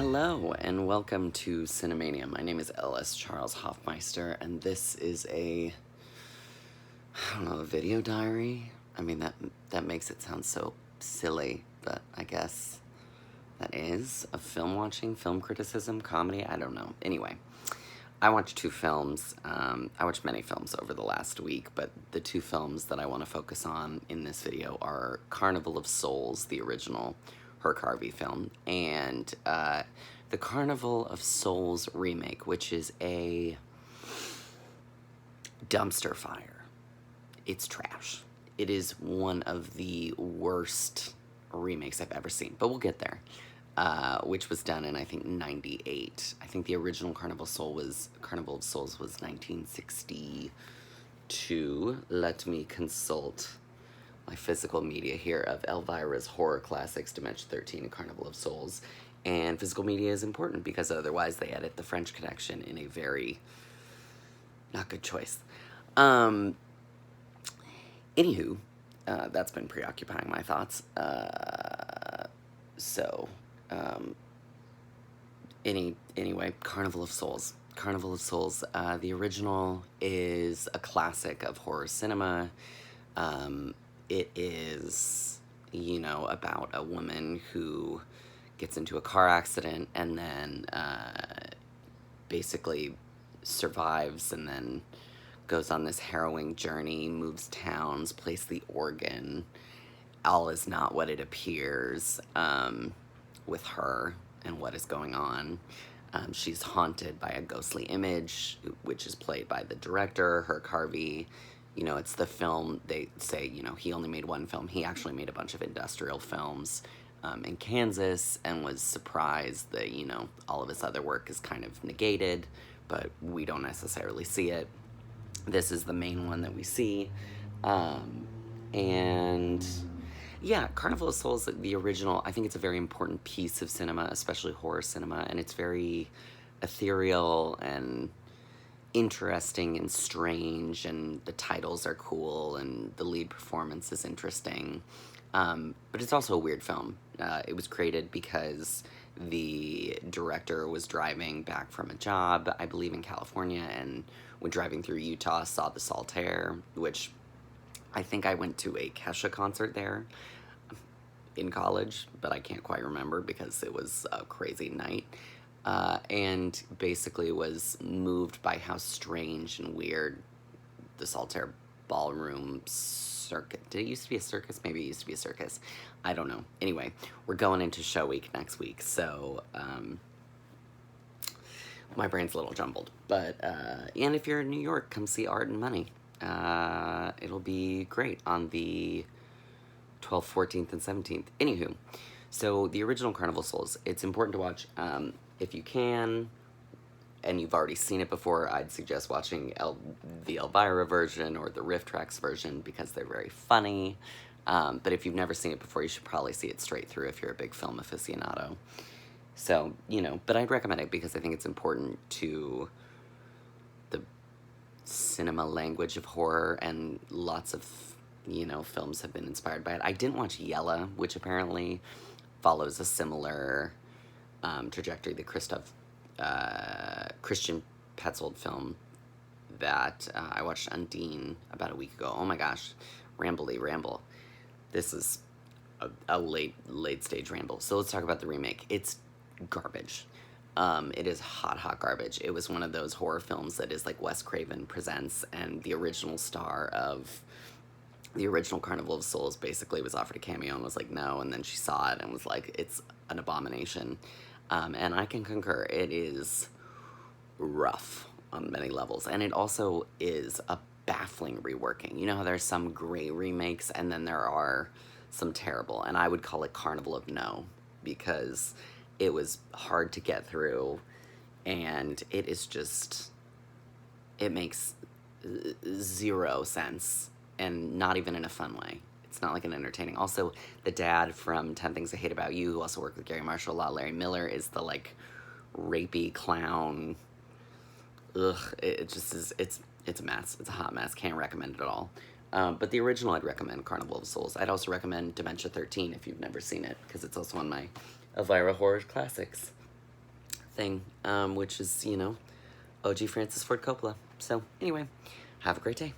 Hello and welcome to Cinemania. My name is Ellis Charles Hoffmeister, and this is a video diary. I mean, that makes it sound so silly, but I guess that is a film watching, film criticism, comedy, I don't know. Anyway, I watched two films. I watched many films over the last week, but the two films that I want to focus on in this video are Carnival of Souls, the original Herc Harvey film, and the Carnival of Souls remake, which is a dumpster fire. It's trash. It is one of the worst remakes I've ever seen, but we'll get there. Which was done in, I think, 98. I think the original Carnival of Souls was 1962. Let me consult my physical media here of Elvira's horror classics, Dimension 13 and Carnival of Souls. And physical media is important because otherwise they edit the French Connection in a very not good choice. Anywho, that's been preoccupying my thoughts. Anyway, Carnival of Souls. Carnival of Souls, the original is a classic of horror cinema. It is, about a woman who gets into a car accident and then basically survives and then goes on this harrowing journey, moves towns, plays the organ. All is not what it appears with her and what is going on. She's haunted by a ghostly image, which is played by the director, Herc Harvey. It's the film, they say, he only made one film. He actually made a bunch of industrial films in Kansas and was surprised that, all of his other work is kind of negated, but we don't necessarily see it. This is the main one that we see. And yeah, Carnival of Souls, the original, I think it's a very important piece of cinema, especially horror cinema, and it's very ethereal and interesting and strange, and the titles are cool, and the lead performance is interesting. But it's also a weird film. It was created because the director was driving back from a job, I believe in California, and when driving through Utah, saw the Saltaire, which I think I went to a Kesha concert there in college, but I can't quite remember because it was a crazy night. And basically was moved by how strange and weird the Saltaire ballroom circuit. Did it used to be a circus? Maybe it used to be a circus. I don't know. Anyway, we're going into show week next week, so my brain's a little jumbled. But and if you're in New York, come see Art and Money. It'll be great on the 12th, 14th, and 17th. Anywho, so the original Carnival Souls, it's important to watch. If you can, and you've already seen it before, I'd suggest watching the Elvira version or the Riff Tracks version because they're very funny. But if you've never seen it before, you should probably see it straight through if you're a big film aficionado. So, but I'd recommend it because I think it's important to the cinema language of horror, and lots of, films have been inspired by it. I didn't watch Yella, which apparently follows a similar trajectory. The Christian Petzold film that I watched, Undine, about a week ago. Oh my gosh, ramble. This is a late stage ramble. So let's talk about the remake. It's garbage. It is hot garbage. It was one of those horror films that is like Wes Craven Presents, and the original star of the original Carnival of Souls basically was offered a cameo and was like, no, and then she saw it and was like, it's an abomination. And I can concur, it is rough on many levels, and it also is a baffling reworking. You know how there's some great remakes, and then there are some terrible, and I would call it Carnival of No, because it was hard to get through, and it is just, it makes zero sense, and not even in a fun way. It's not like an entertaining. Also, the dad from 10 Things I Hate About You, who also worked with Gary Marshall a lot, Larry Miller, is the, like, rapey clown. Ugh, it just is, it's a mess. It's a hot mess. Can't recommend it at all. But the original, I'd recommend Carnival of Souls. I'd also recommend Dementia 13 if you've never seen it, because it's also one of my Elvira horror classics. thing, which is, you know, OG Francis Ford Coppola. So, anyway, have a great day.